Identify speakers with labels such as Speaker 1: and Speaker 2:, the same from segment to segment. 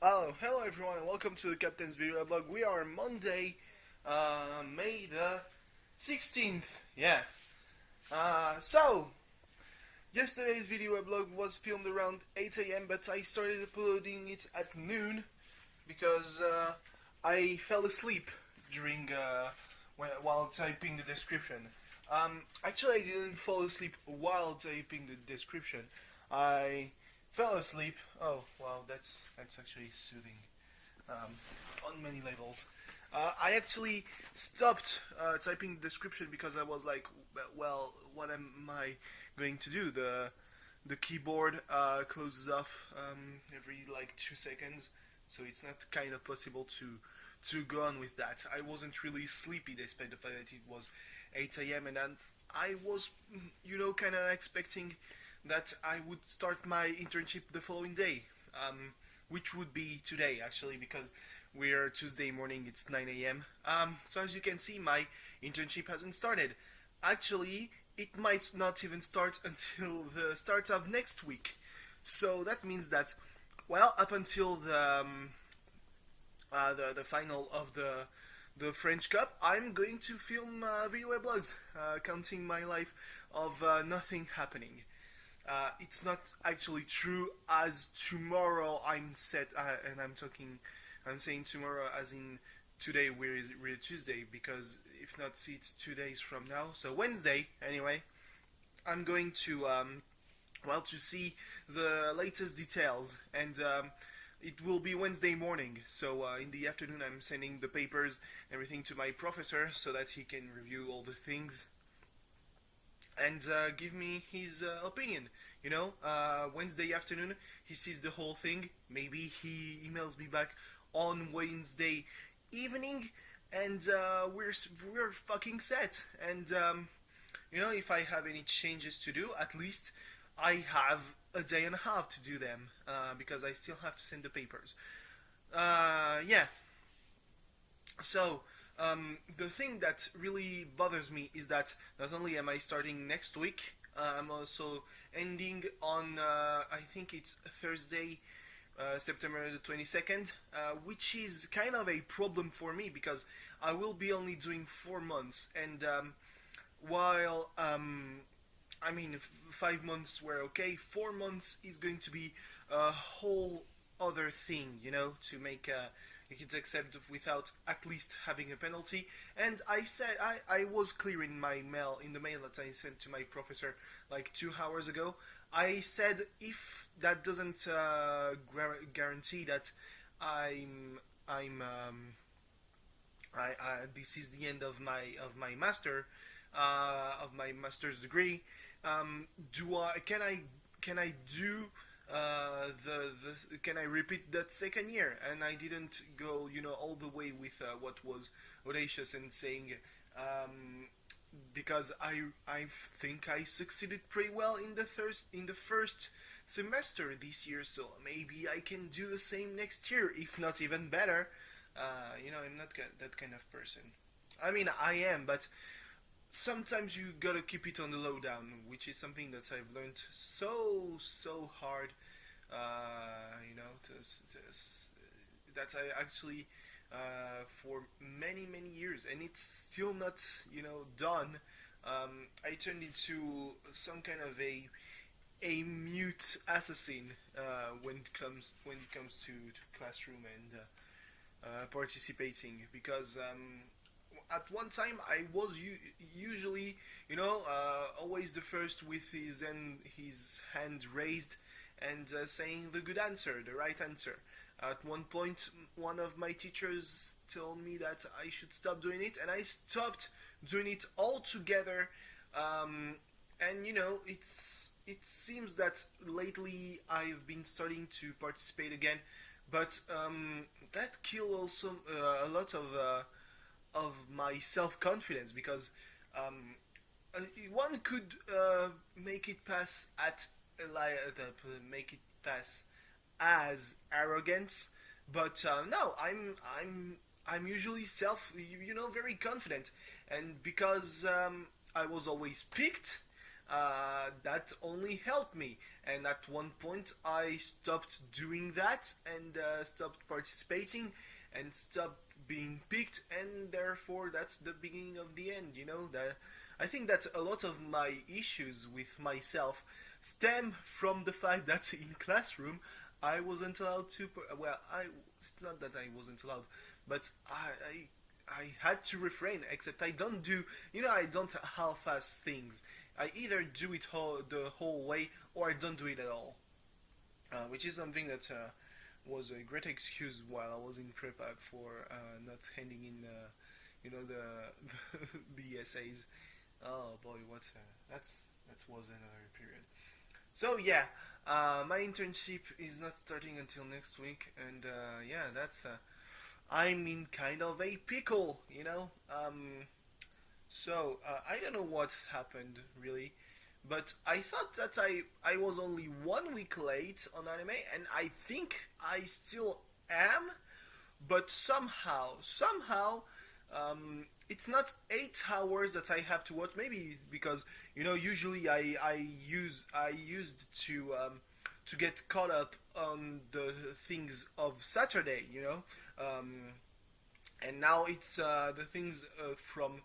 Speaker 1: Oh, hello everyone, and welcome to the Captain's Video Blog. We are Monday, May the 16th. Yeah. So yesterday's video blog was filmed around 8 a.m., but I started uploading it at noon because I fell asleep during while typing the description. Actually, I didn't fall asleep while typing the description. I fell asleep. Oh, wow, that's actually soothing on many levels. I actually stopped typing the description because I was like, well, what am I going to do? The keyboard closes off every like 2 seconds, so it's not kind of possible to go on with that. I wasn't really sleepy despite the fact that it was 8 a.m. and then I was, kind of expecting that I would start my internship the following day, which would be today actually, because we're Tuesday morning, it's 9 a.m. So as you can see, my internship hasn't started. Actually, it might not even start until the start of next week. So that means that, well, up until the final of the French Cup, I'm going to film video weblogs, counting my life of nothing happening. It's not actually true, as tomorrow I'm set, and I'm saying tomorrow as in today, we're Tuesday, because if not, it's 2 days from now, so Wednesday, anyway, I'm going to, to see the latest details, and it will be Wednesday morning, so in the afternoon I'm sending the papers, everything to my professor, so that he can review all the things and give me his opinion. Wednesday afternoon he sees the whole thing. Maybe he emails me back on Wednesday evening, and we're fucking set. And if I have any changes to do, at least I have a day and a half to do them, because I still have to send the papers. Yeah. So the thing that really bothers me is that not only am I starting next week, I'm also ending on, I think it's Thursday, September the 22nd, which is kind of a problem for me because I will be only doing 4 months, and while 5 months were okay, 4 months is going to be a whole other thing, to make it accept without at least having a penalty. And I said I was clear in the mail that I sent to my professor like 2 hours ago. I said if that doesn't guarantee that this is the end of my master's degree. Can I do can I repeat that second year? And I didn't go all the way with what was audacious and saying, because I think I succeeded pretty well in the first semester this year, so maybe I can do the same next year, if not even better. I'm not that kind of person. I mean, I am, but sometimes you gotta keep it on the lowdown, which is something that I've learned so hard. That I actually for many years, and it's still not done. I turned into some kind of a mute assassin when it comes to classroom and participating, because at one time I was usually always the first with his hand raised and saying the good answer, the right answer. At one point, one of my teachers told me that I should stop doing it, and I stopped doing it altogether. And it seems that lately I've been starting to participate again, but that killed also a lot of my self-confidence, because one could make it pass as arrogance, but no, I'm usually very confident, and because I was always picked, that only helped me. And at one point, I stopped doing that and stopped participating and stopped being picked, and therefore that's the beginning of the end. You know, that I think that a lot of my issues with myself stem from the fact that in classroom I wasn't allowed to. Well, it's not that I wasn't allowed, but I had to refrain. Except I don't do, I don't half-ass things. I either do it the whole way or I don't do it at all, which is something that was a great excuse while I was in prep for not handing in, the the essays. Oh boy, that was another period. So yeah, my internship is not starting until next week, and yeah, I'm in kind of a pickle, you know. So I don't know what happened really, but I thought that I was only 1 week late on anime, and I think I still am, but somehow, it's not 8 hours that I have to watch. Maybe because usually I used to get caught up on the things of Saturday, and now it's the things from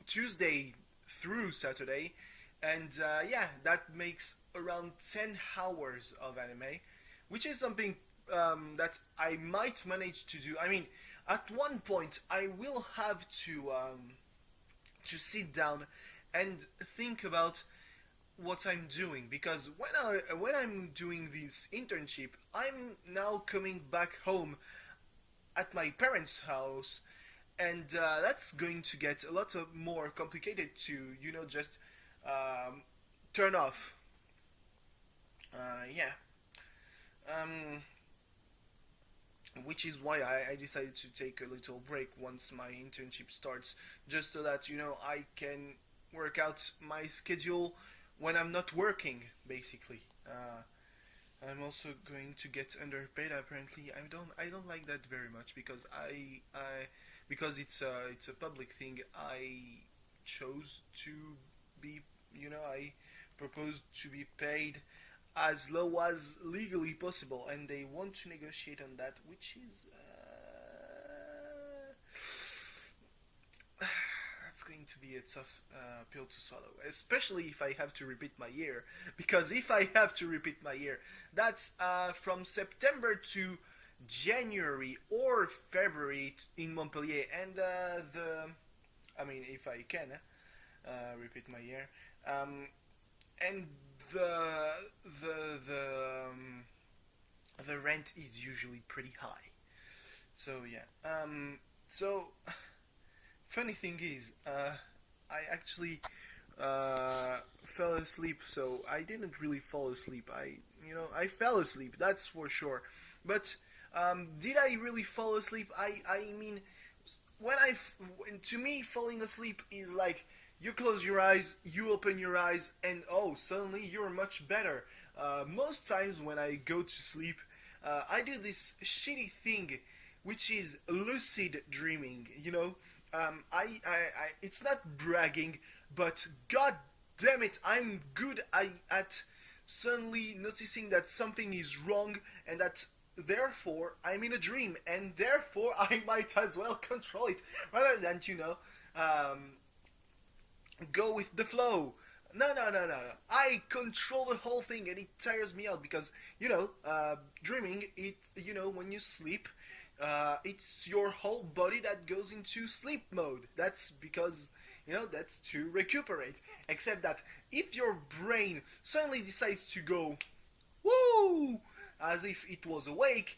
Speaker 1: Tuesday through Saturday, and yeah, that makes around 10 hours of anime, which is something that I might manage to do. I mean, at one point, I will have to sit down and think about what I'm doing, because when I'm doing this internship, I'm now coming back home at my parents' house, and that's going to get a lot more complicated to just turn off. Yeah. Which is why I decided to take a little break once my internship starts, just so that I can work out my schedule when I'm not working, basically. I'm also going to get underpaid. Apparently, I don't like that very much, because because it's a public thing. I chose to be, I proposed to be paid as low as legally possible, and they want to negotiate on that, which is that's going to be a tough pill to swallow, especially if I have to repeat my year. Because if I have to repeat my year, that's from September to January or February in Montpellier, and if I can repeat my year, and the rent is usually pretty high. So yeah. So funny thing is, I actually fell asleep. So I didn't really fall asleep. I fell asleep. That's for sure. But did I really fall asleep? I mean, to me, falling asleep is like, you close your eyes, you open your eyes, and oh, suddenly you're much better. Most times when I go to sleep, I do this shitty thing, which is lucid dreaming. It's not bragging, but god damn it, I'm good at suddenly noticing that something is wrong, and that therefore I'm in a dream, and therefore I might as well control it rather than go with the flow. No. I control the whole thing, and it tires me out, because dreaming, when you sleep, it's your whole body that goes into sleep mode. That's because that's to recuperate. Except that if your brain suddenly decides to go woo as if it was awake,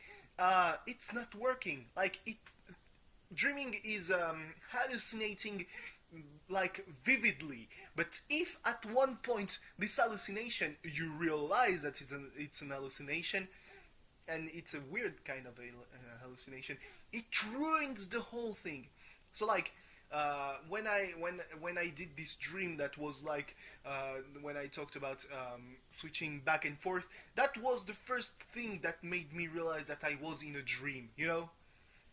Speaker 1: it's not working. Dreaming is hallucinating like vividly, but if at one point this hallucination, you realize that it's an hallucination, and it's a weird kind of a hallucination, it ruins the whole thing. So when I did this dream, that was when I talked about switching back and forth, that was the first thing that made me realize that I was in a dream.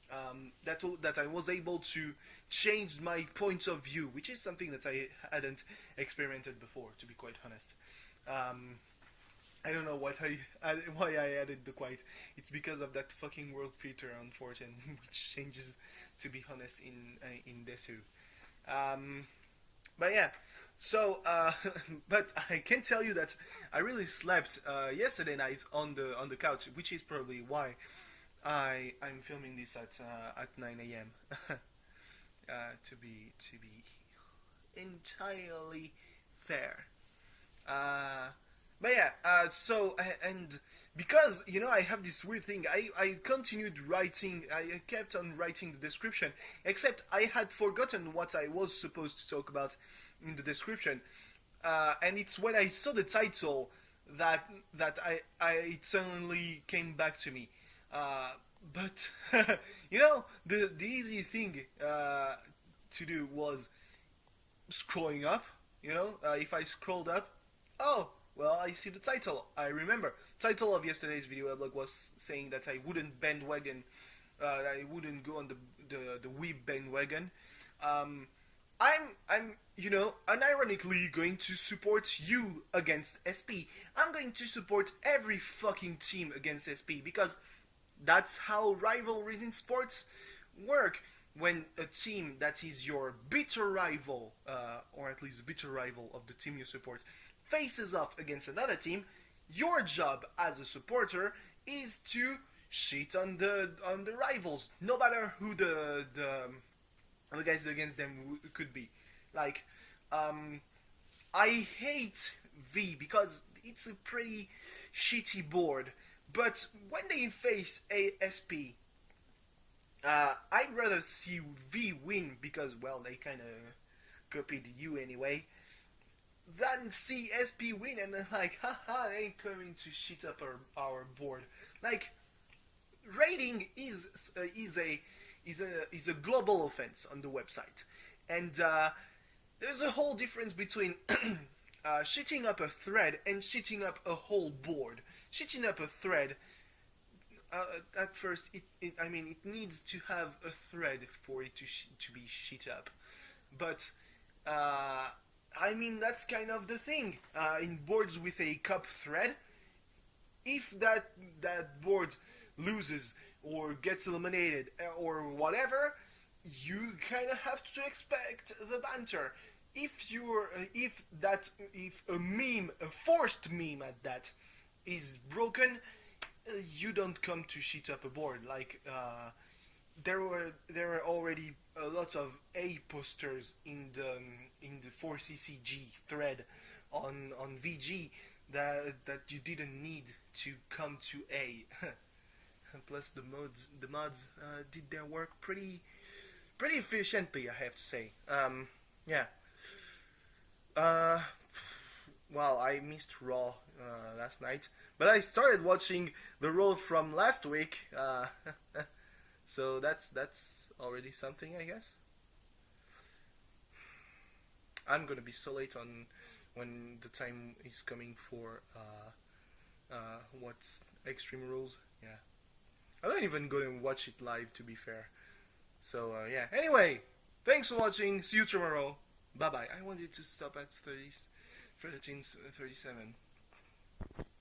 Speaker 1: that I was able to change my point of view, which is something that I hadn't experimented before, to be quite honest. Um, I don't know why I added the quite. It's because of that fucking world filter on 14, which changes, to be honest, in Desu. Um, but yeah, so but I can tell you that I really slept yesterday night on the couch, which is probably why I'm filming this at 9 a.m. To be entirely fair. Uh, but yeah, and because I have this weird thing, I continued writing. I kept on writing the description, except I had forgotten what I was supposed to talk about in the description, and it's when I saw the title that it suddenly came back to me. But the easy thing to do was scrolling up. If I scrolled up, oh well, I see the title. I remember title of yesterday's video blog was saying that I wouldn't bandwagon, I wouldn't go on the weeb bandwagon. I'm unironically going to support you against SP. I'm going to support every fucking team against SP because that's how rivalries in sports work. When a team that is your bitter rival, or at least bitter rival of the team you support, faces off against another team, your job as a supporter is to shit on the rivals, no matter who the guys against them could be. Like, I hate V because it's a pretty shitty board. But when they face ASP, I'd rather see V win because, well, they kind of copied you anyway, than see SP win and like, haha, they ain't coming to shit up our board. Like, raiding is a global offense on the website, and there's a whole difference between shitting up a thread and shitting up a whole board. Shitting up a thread, at first, it needs to have a thread for it to be shit up, but that's kind of the thing. In boards with a cup thread, if that board loses or gets eliminated or whatever, you kind of have to expect the banter. If a meme, a forced meme at that, is broken, you don't come to shit up a board. Like, there were already a lot of A posters in the 4CCG thread on VG that you didn't need to come to A. Plus the mods did their work pretty efficiently, I have to say. Yeah. Well, I missed Raw last night, but I started watching the Raw from last week, so that's already something, I guess. I'm gonna be so late on when the time is coming for what's Extreme Rules. Yeah, I don't even go and watch it live, to be fair. So yeah. Anyway, thanks for watching. See you tomorrow. Bye bye. I wanted to stop at 13:37.